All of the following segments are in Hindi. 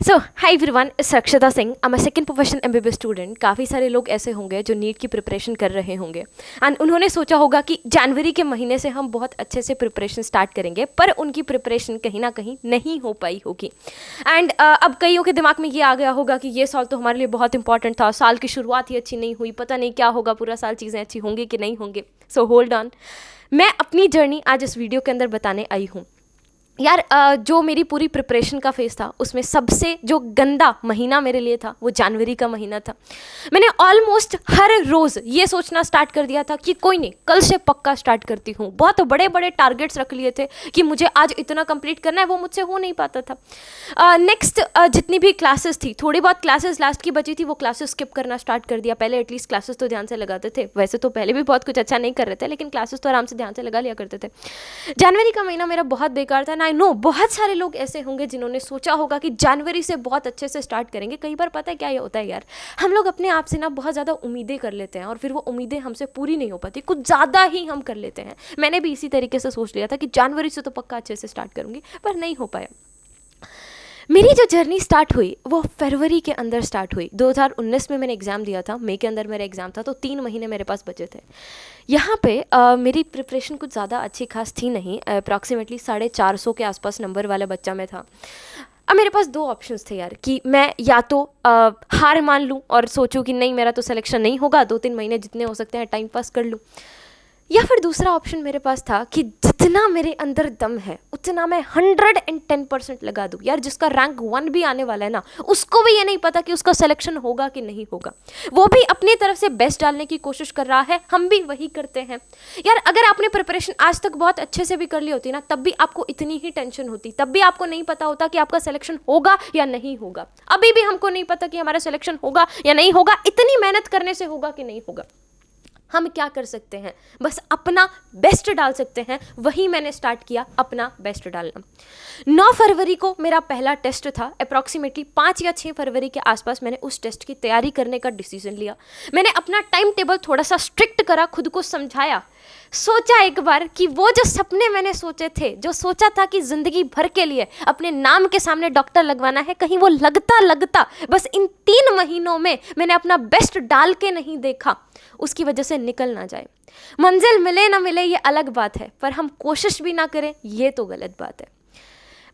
सो हाई एवरीवन, इस रक्षिता Singh. I am second professional MBBS student. काफ़ी सारे लोग ऐसे होंगे जो नीट की प्रिपरेशन कर रहे होंगे एंड उन्होंने सोचा होगा कि जनवरी के महीने से हम बहुत अच्छे से प्रिपरेशन स्टार्ट करेंगे, पर उनकी प्रिपरेशन कहीं ना कहीं नहीं हो पाई होगी। एंड अब कईयों के दिमाग में ये आ गया होगा कि ये साल तो हमारे लिए बहुत इंपॉर्टेंट था, साल की शुरुआत ही अच्छी नहीं हुई, पता नहीं क्या होगा, पूरा साल चीज़ें अच्छी होंगी कि नहीं होंगे। सो होल्ड ऑन, मैं अपनी जर्नी आज इस वीडियो के अंदर बताने आई हूँ। यार जो मेरी पूरी प्रिपरेशन का फेज़ था उसमें सबसे जो गंदा महीना मेरे लिए था वो जनवरी का महीना था। मैंने ऑलमोस्ट हर रोज़ ये सोचना स्टार्ट कर दिया था कि कोई नहीं, कल से पक्का स्टार्ट करती हूँ। बहुत बड़े बड़े टारगेट्स रख लिए थे कि मुझे आज इतना कंप्लीट करना है, वो मुझसे हो नहीं पाता था। नेक्स्ट जितनी भी क्लासेस थी, थोड़ी बहुत क्लासेस लास्ट की बची थी, वो क्लासेस स्किप करना स्टार्ट कर दिया। पहले एटलीस्ट क्लासेस तो ध्यान से लगाते थे, वैसे तो पहले भी बहुत कुछ अच्छा नहीं कर रहे थे, लेकिन क्लासेस तो आराम से ध्यान से लगा लिया करते थे। जनवरी का महीना मेरा बहुत बेकार था। आई नो बहुत सारे लोग ऐसे होंगे जिन्होंने सोचा होगा कि जनवरी से बहुत अच्छे से स्टार्ट करेंगे। कई बार पता है क्या ये होता है यार, हम लोग अपने आप से ना बहुत ज़्यादा उम्मीदें कर लेते हैं और फिर वो उम्मीदें हमसे पूरी नहीं हो पाती, कुछ ज़्यादा ही हम कर लेते हैं। मैंने भी इसी तरीके से सोच लिया था कि जनवरी से तो पक्का अच्छे से स्टार्ट करूँगी, पर नहीं हो पाया। मेरी जो जर्नी स्टार्ट हुई वो फरवरी के अंदर स्टार्ट हुई। 2019 में मैंने एग्ज़ाम दिया था, मई के अंदर मेरा एग्ज़ाम था, तो 3 महीने मेरे पास बचे थे। यहाँ पे मेरी प्रिपरेशन कुछ ज़्यादा अच्छी खास थी नहीं। अप्रॉक्सीमेटली 450 के आसपास नंबर वाला बच्चा मैं था। अब मेरे पास 2 ऑप्शंस थे यार, कि मैं या तो हार मान लूँ और सोचूं कि नहीं मेरा तो सिलेक्शन नहीं होगा, 2-3 महीने जितने हो सकते हैं टाइम पास कर लूँ, या फिर दूसरा ऑप्शन मेरे पास था कि जितना मेरे अंदर दम है उतना मैं 110% लगा दूँ। यार जिसका रैंक 1 भी आने वाला है ना, उसको भी ये नहीं पता कि उसका सिलेक्शन होगा कि नहीं होगा, वो भी अपनी तरफ से बेस्ट डालने की कोशिश कर रहा है, हम भी वही करते हैं। यार अगर आपने प्रिपरेशन आज तक बहुत अच्छे से भी कर ली होती ना, तब भी आपको इतनी ही टेंशन होती, तब भी आपको नहीं पता होता कि आपका सिलेक्शन होगा या नहीं होगा। अभी भी हमको नहीं पता कि हमारा सिलेक्शन होगा या नहीं होगा, इतनी मेहनत करने से होगा कि नहीं होगा। हम क्या कर सकते हैं, बस अपना बेस्ट डाल सकते हैं। वही मैंने स्टार्ट किया, अपना बेस्ट डालना। 9 फरवरी को मेरा पहला टेस्ट था। अप्रॉक्सीमेटली 5 या 6 फरवरी के आसपास मैंने उस टेस्ट की तैयारी करने का डिसीजन लिया। मैंने अपना टाइम टेबल थोड़ा सा स्ट्रिक्ट करा, खुद को समझाया, सोचा एक बार कि वो जो सपने मैंने सोचे थे, जो सोचा था कि ज़िंदगी भर के लिए अपने नाम के सामने डॉक्टर लगवाना है, कहीं वो लगता बस इन 3 महीनों में मैंने अपना बेस्ट डाल के नहीं देखा, उसकी वजह से निकल ना जाए। मंजिल मिले ना मिले ये अलग बात है, पर हम कोशिश भी ना करें ये तो गलत बात है।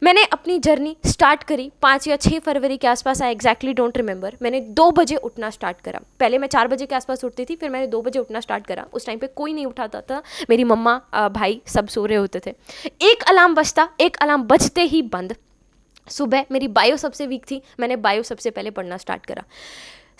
मैंने अपनी जर्नी स्टार्ट करी 5 या 6 फरवरी के आसपास। आई एग्जैक्टली डोंट रिमेंबर। मैंने 2 बजे उठना स्टार्ट करा। पहले मैं 4 बजे के आसपास उठती थी, फिर मैंने 2 बजे उठना स्टार्ट करा। उस टाइम पे कोई नहीं उठाता था, मेरी मम्मा भाई सब सो रहे होते थे। एक अलार्म बजता, एक अलार्म बजते ही बंद। सुबह मेरी बायो सबसे वीक थी, मैंने बायो सबसे पहले पढ़ना स्टार्ट करा।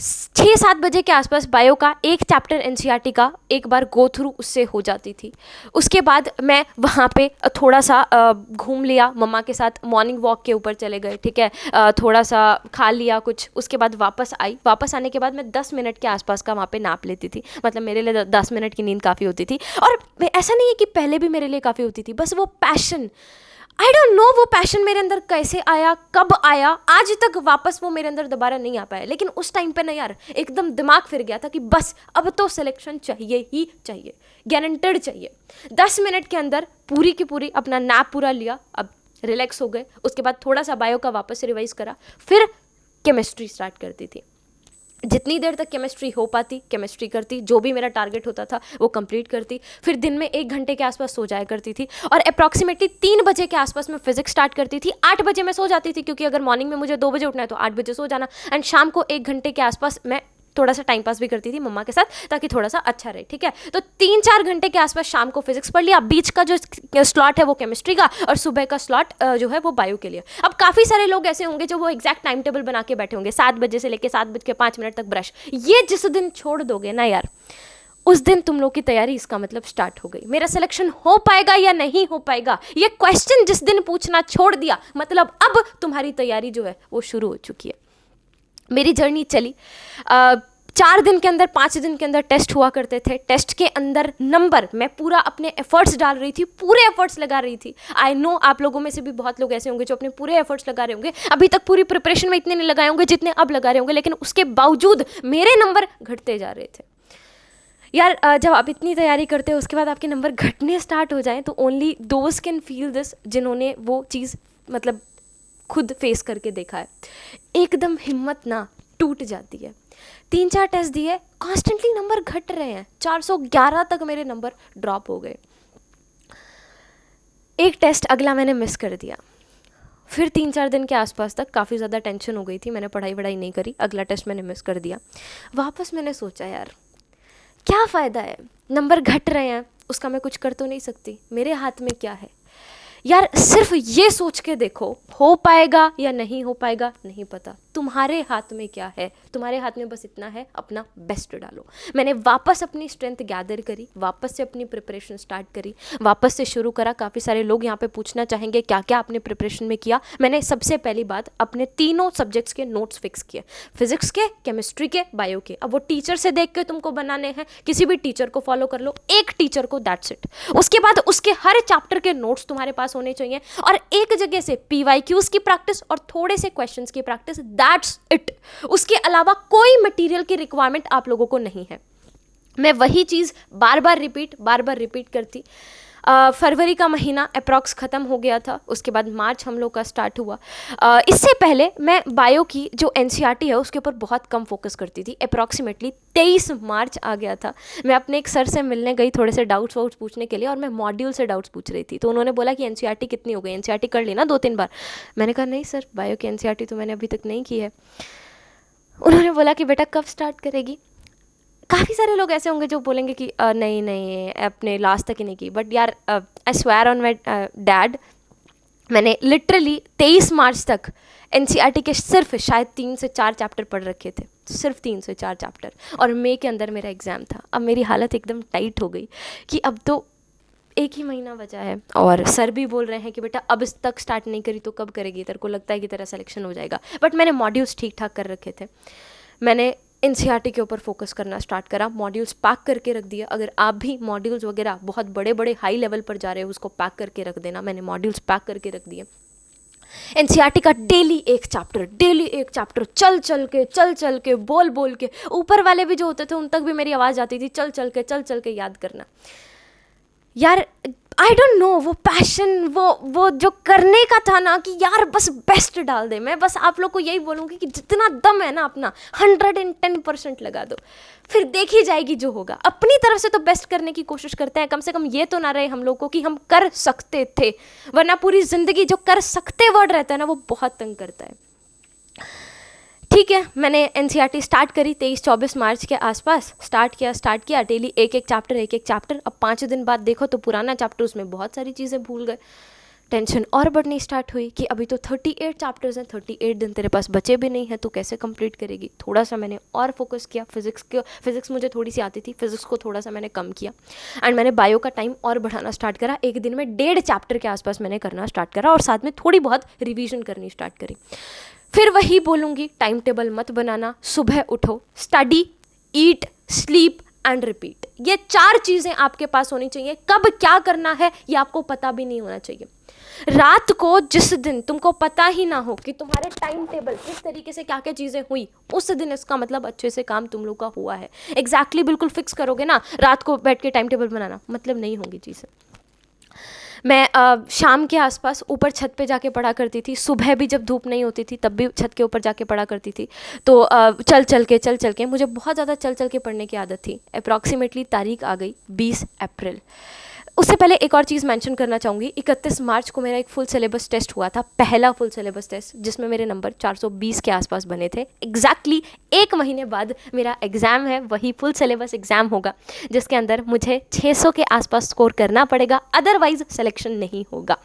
6-7 बजे के आसपास बायो का एक चैप्टर एनसीईआरटी का एक बार गो थ्रू उससे हो जाती थी। उसके बाद मैं वहाँ पे थोड़ा सा घूम लिया मम्मा के साथ, मॉर्निंग वॉक के ऊपर चले गए, ठीक है, थोड़ा सा खा लिया कुछ। उसके बाद वापस आई। वापस आने के बाद मैं 10 मिनट के आसपास का वहाँ पे नाप लेती थी। मतलब मेरे लिए 10 मिनट की नींद काफ़ी होती थी। और ऐसा नहीं है कि पहले भी मेरे लिए काफ़ी होती थी, बस वो पैशन, आई डोंट नो वो पैशन मेरे अंदर कैसे आया, कब आया, आज तक वापस वो मेरे अंदर दोबारा नहीं आ पाया। लेकिन उस टाइम पे ना यार एकदम दिमाग फिर गया था कि बस अब तो सिलेक्शन चाहिए ही चाहिए, गारंटेड चाहिए। 10 मिनट के अंदर पूरी की पूरी अपना नैप पूरा लिया, अब रिलैक्स हो गए। उसके बाद थोड़ा सा बायो का वापस रिवाइज करा, फिर केमिस्ट्री स्टार्ट करती थी। जितनी देर तक केमिस्ट्री हो पाती केमिस्ट्री करती, जो भी मेरा टारगेट होता था वो कंप्लीट करती। फिर दिन में 1 घंटे के आसपास सो जाया करती थी और अप्रॉक्सीमेटली 3 बजे के आसपास मैं फिजिक्स स्टार्ट करती थी। 8 बजे मैं सो जाती थी, क्योंकि अगर मॉर्निंग में मुझे 2 बजे उठना है तो 8 बजे सो जाना। एंड शाम को 1 घंटे के आसपास मैं थोड़ा सा टाइम पास भी करती थी मम्मा के साथ, ताकि थोड़ा सा अच्छा रहे, ठीक है। तो 3-4 घंटे के आसपास शाम को फिजिक्स पढ़ लिया। बीच का जो स्लॉट है वो केमिस्ट्री का, और सुबह का स्लॉट जो है वो बायो के लिए। अब काफ़ी सारे लोग ऐसे होंगे जो वो एग्जैक्ट टाइम टेबल बना के बैठे होंगे, 7 बजे से लेकर 7:05 तक ब्रश। ये जिस दिन छोड़ दोगे ना यार, उस दिन तुम लोग की तैयारी इसका मतलब स्टार्ट हो गई। मेरा सिलेक्शन हो पाएगा या नहीं हो पाएगा, ये क्वेश्चन जिस दिन पूछना छोड़ दिया, मतलब अब तुम्हारी तैयारी जो है वो शुरू हो चुकी है। मेरी जर्नी चली। 4 दिन के अंदर, 5 दिन के अंदर टेस्ट हुआ करते थे। टेस्ट के अंदर नंबर, मैं पूरा अपने एफर्ट्स डाल रही थी, पूरे एफर्ट्स लगा रही थी। आई नो आप लोगों में से भी बहुत लोग ऐसे होंगे जो अपने पूरे एफर्ट्स लगा रहे होंगे। अभी तक पूरी प्रिपरेशन में इतने नहीं लगाए होंगे जितने अब लगा रहे होंगे, लेकिन उसके बावजूद मेरे नंबर घटते जा रहे थे। यार जब आप इतनी तैयारी करते हो उसके बाद आपके नंबर घटने स्टार्ट हो जाएं, तो only those can feel this, जिन्होंने वो चीज़ मतलब खुद फेस करके देखा है। एकदम हिम्मत ना टूट जाती है। 3-4 टेस्ट दिए, कॉन्स्टेंटली नंबर घट रहे हैं, 411 तक मेरे नंबर ड्रॉप हो गए। एक टेस्ट अगला मैंने मिस कर दिया। फिर 3-4 दिन के आसपास तक काफ़ी ज़्यादा टेंशन हो गई थी, मैंने पढ़ाई वढ़ाई नहीं करी, अगला टेस्ट मैंने मिस कर दिया। वापस मैंने सोचा यार क्या फ़ायदा है, नंबर घट रहे हैं, उसका मैं कुछ कर तो नहीं सकती, मेरे हाथ में क्या है यार। सिर्फ ये सोच के देखो, हो पाएगा या नहीं हो पाएगा नहीं पता, तुम्हारे हाथ में क्या है, तुम्हारे हाथ में बस इतना है, अपना बेस्ट डालो। मैंने वापस अपनी स्ट्रेंथ गैदर करी, वापस से अपनी प्रिपरेशन स्टार्ट करी, वापस से शुरू करा। काफ़ी सारे लोग यहाँ पे पूछना चाहेंगे क्या क्या आपने प्रिपरेशन में किया। मैंने सबसे पहली बात अपने तीनों सब्जेक्ट्स के नोट्स फिक्स किए, फिजिक्स के, केमिस्ट्री के, बायो के। अब वो टीचर से देख के तुमको बनाने हैं, किसी भी टीचर को फॉलो कर लो, एक टीचर को, दैट्स इट। उसके बाद उसके हर चैप्टर के नोट्स तुम्हारे पास होने चाहिए और एक जगह से PYQs की प्रैक्टिस और थोड़े से क्वेश्चंस की प्रैक्टिस, दैट्स इट। उसके अलावा कोई मटेरियल की रिक्वायरमेंट आप लोगों को नहीं है। मैं वही चीज़ बार बार रिपीट करती। फरवरी का महीना अप्रॉक्स ख़त्म हो गया था, उसके बाद मार्च हम लोग का स्टार्ट हुआ। इससे पहले मैं बायो की जो NCERT है उसके ऊपर बहुत कम फोकस करती थी। अप्रॉक्सीमेटली 23 मार्च आ गया था, मैं अपने एक सर से मिलने गई थोड़े से डाउट्स वाउट्स पूछने के लिए, और मैं मॉड्यूल से डाउट्स पूछ रही थी। तो उन्होंने बोला कि NCERT कितनी हो गई, NCERT कर ली ना 2-3 बार। मैंने कहा नहीं सर, बायो की NCERT तो मैंने अभी तक नहीं की है। उन्होंने बोला कि बेटा कब स्टार्ट करेगी। काफ़ी सारे लोग ऐसे होंगे जो बोलेंगे कि नहीं नहीं अपने लास्ट तक ही नहीं की, बट यार I swear on my dad, मैंने लिटरली 23 मार्च तक NCERT के सिर्फ शायद 3 से 4 चैप्टर पढ़ रखे थे, सिर्फ 3 से 4 चैप्टर, और मई के अंदर मेरा एग्ज़ाम था। अब मेरी हालत एकदम टाइट हो गई कि अब तो 1 ही महीना बचा है, और सर भी बोल रहे हैं कि बेटा अब इस तक स्टार्ट नहीं करी तो कब करेगी, तेरे को लगता है कि तेरा सिलेक्शन हो जाएगा। बट मैंने मॉड्यूल्स ठीक ठाक कर रखे थे, मैंने NCERT के ऊपर फोकस करना स्टार्ट करा, मॉड्यूल्स पैक करके रख दिया। अगर आप भी मॉड्यूल्स वगैरह बहुत बड़े बड़े हाई लेवल पर जा रहे हो, उसको पैक करके रख देना। मैंने मॉड्यूल्स पैक करके रख दिए। NCERT का डेली एक चैप्टर चल चल के बोल के, ऊपर वाले भी जो होते थे उन तक भी मेरी आवाज़ आती थी, चल चल के याद करना। यार आई डोंट नो, वो पैशन, वो जो करने का था ना कि यार बस बेस्ट डाल दे। मैं बस आप लोग को यही बोलूँगी कि जितना दम है ना अपना 110% लगा दो, फिर देखी जाएगी जो होगा। अपनी तरफ से तो बेस्ट करने की कोशिश करते हैं, कम से कम ये तो ना रहे हम लोग को कि हम कर सकते थे, वरना पूरी ज़िंदगी जो कर सकते वर्ड रहता है ना वो बहुत तंग करता है। ठीक है, मैंने NCERT स्टार्ट करी 23-24 मार्च के आसपास, स्टार्ट किया डेली एक एक चैप्टर। अब 5 दिन बाद देखो तो पुराना चैप्टर, उसमें बहुत सारी चीज़ें भूल गए। टेंशन और बढ़नी स्टार्ट हुई कि अभी तो 38 चैप्टर्स हैं, 38 दिन तेरे पास बचे भी नहीं है, तो कैसे कंप्लीट करेगी। थोड़ा सा मैंने और फोकस किया, फिज़िक्स मुझे थोड़ी सी आती थी, फिज़िक्स को थोड़ा सा मैंने कम किया, एंड मैंने बायो का टाइम और बढ़ाना स्टार्ट करा। एक दिन में 1.5 चैप्टर के आसपास मैंने करना स्टार्ट करा, और साथ में थोड़ी बहुत रिविजन करनी स्टार्ट करी। फिर वही बोलूँगी, टाइम टेबल मत बनाना, सुबह उठो, study, eat, sleep and repeat, ये 4 चीज़ें आपके पास होनी चाहिए। कब क्या करना है ये आपको पता भी नहीं होना चाहिए। रात को जिस दिन तुमको पता ही ना हो कि तुम्हारे टाइम टेबल किस तरीके से क्या क्या चीज़ें हुई, उस दिन इसका मतलब अच्छे से काम तुम लोग का हुआ है। एग्जैक्टली बिल्कुल फिक्स करोगे ना, रात को बैठ के टाइम टेबल बनाना, मतलब नहीं होगी चीज़ें। मैं शाम के आसपास ऊपर छत पे जाके पढ़ा करती थी, सुबह भी जब धूप नहीं होती थी तब भी छत के ऊपर जाके पढ़ा करती थी। तो चल चल के मुझे बहुत ज़्यादा चल के पढ़ने की आदत थी। अप्रॉक्सीमेटली तारीख आ गई 20 अप्रैल। उससे पहले एक और चीज़ मेंशन करना चाहूँगी, 31 मार्च को मेरा एक फुल सिलेबस टेस्ट हुआ था, पहला फुल सिलेबस टेस्ट, जिसमें मेरे नंबर 420 के आसपास बने थे। एग्जैक्टली 1 महीने बाद मेरा एग्ज़ाम है, वही फुल सिलेबस एग्ज़ाम होगा, जिसके अंदर मुझे 600 के आसपास स्कोर करना पड़ेगा, अदरवाइज सिलेक्शन नहीं होगा।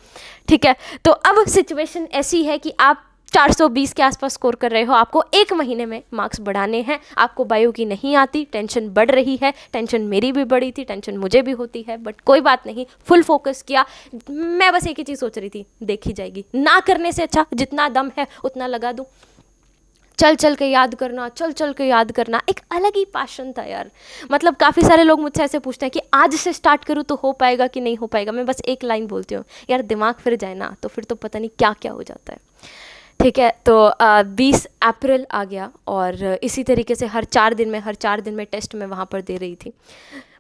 ठीक है, तो अब सिचुएशन ऐसी है कि आप 420 के आसपास स्कोर कर रहे हो, आपको 1 महीने में मार्क्स बढ़ाने हैं। आपको बायो की नहीं आती, टेंशन बढ़ रही है, टेंशन मेरी भी बढ़ी थी, टेंशन मुझे भी होती है, बट कोई बात नहीं, फुल फोकस किया। मैं बस एक ही चीज़ सोच रही थी, देखी जाएगी, ना करने से अच्छा जितना दम है उतना लगा दूँ। चल के याद करना एक अलग ही पैशन था यार। मतलब काफ़ी सारे लोग मुझसे ऐसे पूछते हैं कि आज से स्टार्ट करूँ तो हो पाएगा कि नहीं हो पाएगा। मैं बस एक लाइन बोलती हूँ, यार दिमाग फिर जाए ना तो फिर तो पता नहीं क्या क्या हो जाता है। ठीक है, तो 20 अप्रैल आ गया, और इसी तरीके से हर 4 दिन में टेस्ट मैं वहाँ पर दे रही थी।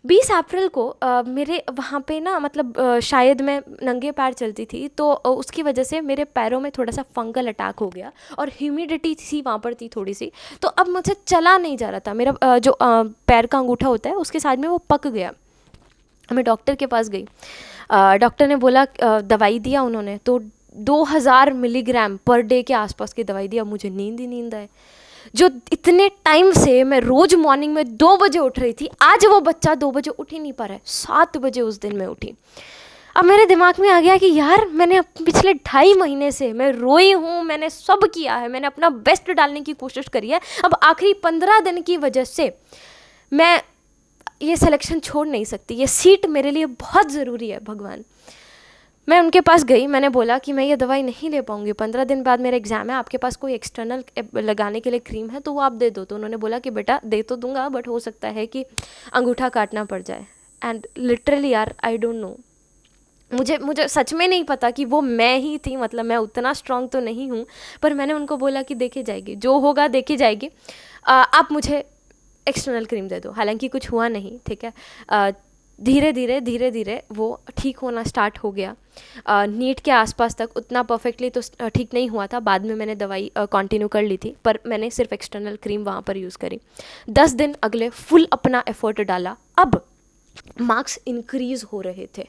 20 अप्रैल को मेरे वहाँ पे ना मतलब शायद मैं नंगे पैर चलती थी, तो उसकी वजह से मेरे पैरों में थोड़ा सा फंगल अटैक हो गया और ह्यूमिडिटी थी वहाँ पर थी थोड़ी सी, तो अब मुझे चला नहीं जा रहा था। मेरा जो पैर का अंगूठा होता है उसके साइड में वो पक गया। मैं डॉक्टर के पास गई, डॉक्टर ने बोला दवाई दिया उन्होंने, तो 2000 मिलीग्राम पर डे के आसपास की दवाई दिया। मुझे नींद ही नींद आए। जो इतने टाइम से मैं रोज़ मॉर्निंग में 2 बजे उठ रही थी, आज वो बच्चा 2 बजे उठ ही नहीं पा रहा है। 7 बजे उस दिन मैं उठी। अब मेरे दिमाग में आ गया कि यार मैंने पिछले 2.5 महीने से मैं रोई हूँ, मैंने सब किया है, मैंने अपना बेस्ट डालने की कोशिश करी है, अब आखिरी 15 दिन की वजह से मैं ये सिलेक्शन छोड़ नहीं सकती, ये सीट मेरे लिए बहुत ज़रूरी है भगवान। मैं उनके पास गई, मैंने बोला कि मैं ये दवाई नहीं ले पाऊँगी, 15 दिन बाद मेरा एग्ज़ाम है, आपके पास कोई एक्सटर्नल लगाने के लिए क्रीम है तो वो आप दे दो। तो उन्होंने बोला कि बेटा दे तो दूंगा, बट हो सकता है कि अंगूठा काटना पड़ जाए। एंड लिटरली यार आई डोंट नो, मुझे सच में नहीं पता कि वो मैं ही थी, मतलब मैं उतना स्ट्रांग तो नहीं हूँ, पर मैंने उनको बोला कि देखी जाएगी, जो होगा देखी जाएगी, आप मुझे एक्सटर्नल क्रीम दे दो। हालांकि कुछ हुआ नहीं, ठीक है। धीरे धीरे वो ठीक होना स्टार्ट हो गया। नीट के आसपास तक उतना परफेक्टली तो ठीक नहीं हुआ था, बाद में मैंने दवाई कंटिन्यू कर ली थी, पर मैंने सिर्फ एक्सटर्नल क्रीम वहाँ पर यूज़ करी। 10 दिन अगले फुल अपना एफर्ट डाला, अब मार्क्स इंक्रीज़ हो रहे थे।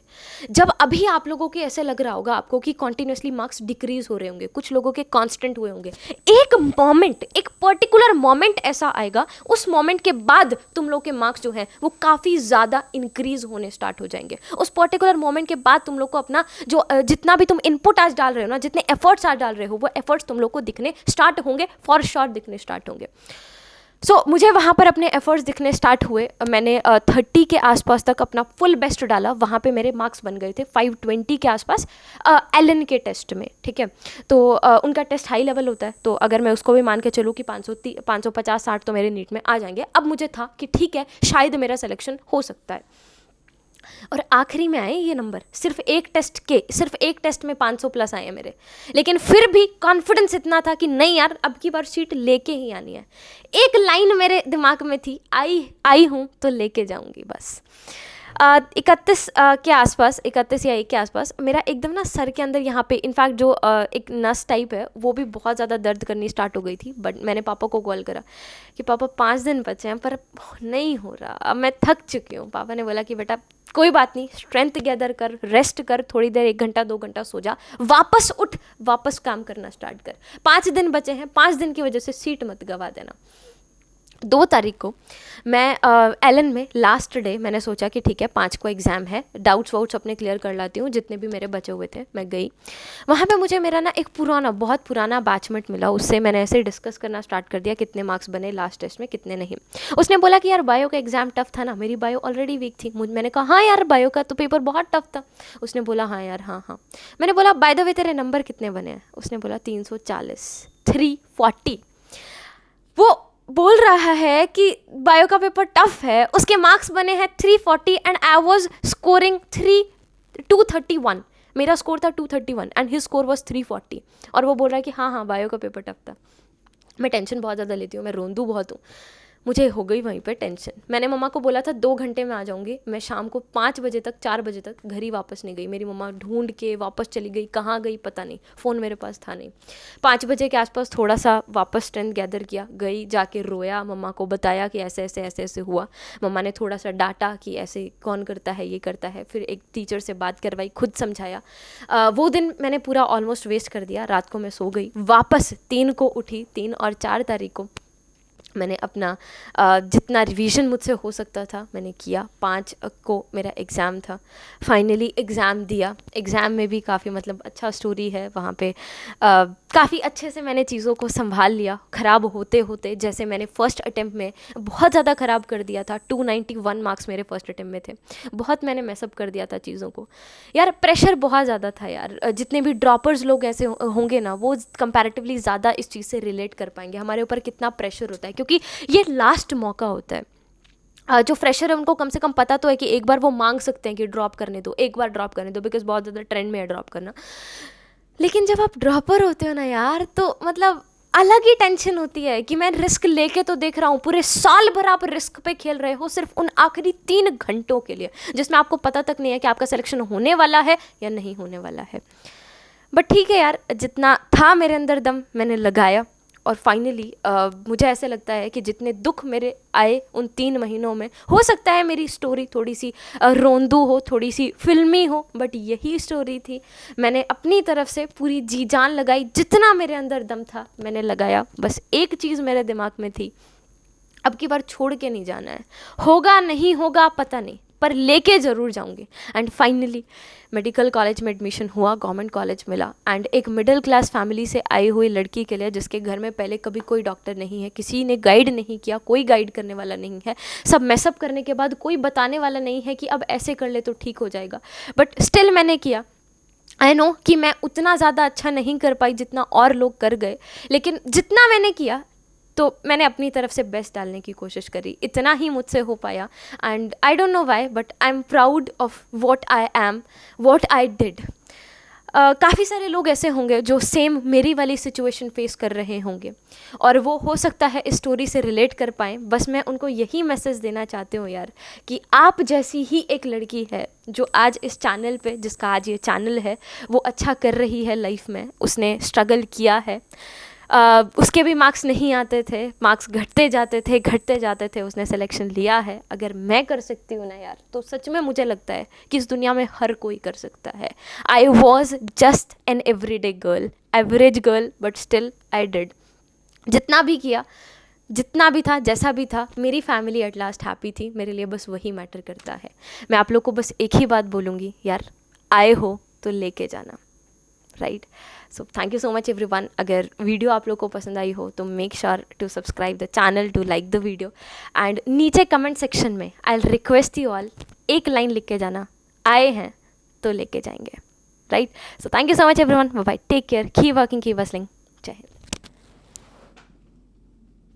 जब अभी आप लोगों के ऐसे लग रहा होगा आपको कि कॉन्टिन्यूसली मार्क्स डिक्रीज़ हो रहे होंगे, कुछ लोगों के कांस्टेंट हुए होंगे, एक मोमेंट, एक पर्टिकुलर मोमेंट ऐसा आएगा, उस मोमेंट के बाद तुम लोग के मार्क्स जो हैं वो काफ़ी ज़्यादा इंक्रीज़ होने स्टार्ट हो जाएंगे। उस पर्टिकुलर मोमेंट के बाद तुम लोग को अपना जो जितना भी तुम इनपुट आज डाल रहे हो ना, जितने एफर्ट्स आज डाल रहे हो, वो एफर्ट्स तुम लोग को दिखने स्टार्ट होंगे, फॉर श्योर दिखने स्टार्ट होंगे। मुझे वहाँ पर अपने एफर्ट्स दिखने स्टार्ट हुए। मैंने 30 के आसपास तक अपना फुल बेस्ट डाला, वहाँ पे मेरे मार्क्स बन गए थे 520 के आसपास एलन के टेस्ट में, ठीक है। तो उनका टेस्ट हाई लेवल होता है, तो अगर मैं उसको भी मान के चलूँ कि 550-60 तो मेरे नीट में आ जाएंगे। अब मुझे था कि ठीक है, शायद मेरा सिलेक्शन हो सकता है। और आखिरी में आए ये नंबर, सिर्फ एक टेस्ट में 500 प्लस आए हैं मेरे, लेकिन फिर भी कॉन्फिडेंस इतना था कि नहीं यार, अब की बार सीट लेके ही आनी है। एक लाइन मेरे दिमाग में थी, आई हूँ तो लेके जाऊँगी बस। 31 के आसपास, 31 या 1 के आसपास मेरा एकदम ना सर के अंदर यहाँ पे इनफैक्ट जो एक नस टाइप है वो भी बहुत ज़्यादा दर्द करनी स्टार्ट हो गई थी। बट मैंने पापा को कॉल करा कि पापा 5 दिन बचे हैं पर नहीं हो रहा, अब मैं थक चुकी हूँ। पापा ने बोला कि बेटा कोई बात नहीं, स्ट्रेंथ गैदर कर, रेस्ट कर, थोड़ी देर 1 घंटा 2 घंटा सो जा, वापस उठ, वापस काम करना स्टार्ट कर। 5 दिन बचे हैं, 5 दिन की वजह से सीट मत गवा देना। 2 तारीख को मैं एलन में लास्ट डे मैंने सोचा कि ठीक है 5 को एग्ज़ाम है, डाउट्स वाउट्स अपने क्लियर कर लाती हूँ जितने भी मेरे बचे हुए थे। मैं गई वहाँ पे, मुझे मेरा ना एक बहुत पुराना बैचमेट मिला, उससे मैंने ऐसे डिस्कस करना स्टार्ट कर दिया कितने मार्क्स बने लास्ट टेस्ट में, कितने नहीं। उसने बोला कि यार बायो का एग्ज़ाम टफ था ना, मेरी बायो ऑलरेडी वीक थी। मैंने कहा हाँ यार बायो का तो पेपर बहुत टफ था। उसने बोला हाँ यार हाँ। मैंने बोला बाय द वे तेरे नंबर कितने बने हैं? उसने बोला 340, 340। वो बोल रहा है कि बायो का पेपर टफ है, उसके मार्क्स बने हैं 340 एंड आई वाज स्कोरिंग 231। मेरा स्कोर था 231 एंड हिज स्कोर वाज 340, और वो बोल रहा है कि हाँ बायो का पेपर टफ था। मैं टेंशन बहुत ज़्यादा लेती हूँ, मैं रोंदू बहुत हूँ। मुझे हो गई वहीं पे टेंशन। मैंने मम्मा को बोला था 2 घंटे में आ जाऊँगी। मैं शाम को 5 बजे तक 4 बजे तक घर ही वापस नहीं गई। मेरी मम्मा ढूंढ के वापस चली गई, कहाँ गई पता नहीं, फ़ोन मेरे पास था नहीं। 5 बजे के आसपास थोड़ा सा वापस स्ट्रेंथ गैदर किया, गई जाके रोया, मम्मा को बताया कि ऐसे ऐसे हुआ। मम्मा ने थोड़ा सा डांटा कि ऐसे कौन करता है, ये करता है। फिर एक टीचर से बात करवाई, खुद समझाया। वो दिन मैंने पूरा ऑलमोस्ट वेस्ट कर दिया। रात को मैं सो गई, वापस 3 को उठी। 3 और 4 तारीख को मैंने अपना जितना रिवीजन मुझसे हो सकता था मैंने किया। 5 को मेरा एग्ज़ाम था, फाइनली एग्ज़ाम दिया। एग्ज़ाम में भी काफ़ी मतलब अच्छा स्टोरी है वहाँ पे। काफ़ी अच्छे से मैंने चीज़ों को संभाल लिया। ख़राब होते होते जैसे मैंने फ़र्स्ट अटैम्प्ट में बहुत ज़्यादा ख़राब कर दिया था। 291 मार्क्स मेरे फर्स्ट अटैम्प्ट में थे। बहुत मैंने मैसअप कर दिया था चीज़ों को। यार प्रेशर बहुत ज़्यादा था यार। जितने भी ड्रॉपर्स लोग ऐसे होंगे ना, वो कंपैरेटिवली ज़्यादा इस चीज़ से रिलेट कर पाएंगे, हमारे ऊपर कितना प्रेशर होता है, क्योंकि ये लास्ट मौका होता है। जो फ्रेशर है उनको कम से कम पता तो है कि एक बार वो मांग सकते हैं कि ड्रॉप करने दो, एक बार ड्रॉप करने दो, बिकॉज बहुत ज़्यादा ट्रेंड में है ड्रॉप करना। लेकिन जब आप ड्रॉपर होते हो ना यार, तो मतलब अलग ही टेंशन होती है कि मैं रिस्क लेके तो देख रहा हूँ, पूरे साल भर आप रिस्क पे खेल रहे हो सिर्फ उन आखिरी 3 घंटों के लिए, जिसमें आपको पता तक नहीं है कि आपका सिलेक्शन होने वाला है या नहीं होने वाला है। बट ठीक है यार, जितना था मेरे अंदर दम मैंने लगाया, और फाइनली मुझे ऐसे लगता है कि जितने दुख मेरे आए उन 3 महीनों में, हो सकता है मेरी स्टोरी थोड़ी सी रोंदू हो, थोड़ी सी फिल्मी हो, बट यही स्टोरी थी। मैंने अपनी तरफ से पूरी जी जान लगाई, जितना मेरे अंदर दम था मैंने लगाया। बस एक चीज़ मेरे दिमाग में थी, अब की बार छोड़ के नहीं जाना है, होगा नहीं होगा पता नहीं, पर लेके ज़रूर जाऊंगी। एंड फाइनली मेडिकल कॉलेज में एडमिशन हुआ, गवर्नमेंट कॉलेज मिला। एंड एक मिडिल क्लास फैमिली से आई हुई लड़की के लिए, जिसके घर में पहले कभी कोई डॉक्टर नहीं है, किसी ने गाइड नहीं किया, कोई गाइड करने वाला नहीं है, सब मैसअप करने के बाद कोई बताने वाला नहीं है कि अब ऐसे कर ले तो ठीक हो जाएगा, बट स्टिल मैंने किया। आई नो कि मैं उतना ज़्यादा अच्छा नहीं कर पाई जितना और लोग कर गए, लेकिन जितना मैंने किया तो मैंने अपनी तरफ से बेस्ट डालने की कोशिश करी, इतना ही मुझसे हो पाया। And I don't know why, but I am proud of what I am, what I did. काफ़ी सारे लोग ऐसे होंगे जो सेम मेरी वाली सिचुएशन फेस कर रहे होंगे, और वो हो सकता है इस स्टोरी से रिलेट कर पाएँ। बस मैं उनको यही मैसेज देना चाहती हूँ यार, कि आप जैसी ही एक लड़की है जो आज इस चैनल पे, जिसका आज ये चैनल है, वो अच्छा कर रही है लाइफ में, उसने स्ट्रगल किया है। उसके भी मार्क्स नहीं आते थे, मार्क्स घटते जाते थे, उसने सिलेक्शन लिया है। अगर मैं कर सकती हूँ ना यार, तो सच में मुझे लगता है कि इस दुनिया में हर कोई कर सकता है। I was just an everyday girl, average girl, but still I did. जितना भी किया, जितना भी था, जैसा भी था, मेरी फैमिली एट लास्ट हैप्पी थी। मेरे लिए बस वही मैटर करता है। मैं आप लोग को बस एक ही बात बोलूँगी यार, आए हो तो लेके जाना, right. So thank you so much everyone. अगर वीडियो आप लोग को पसंद आई हो तो make sure to subscribe the channel, to like the video, and नीचे कमेंट सेक्शन में I will request you all, एक लाइन लिख के जाना, आए हैं तो लेके जाएंगे, right. So thank you so much everyone, bye bye, take care, keep working, keep hustling, जय हिंद।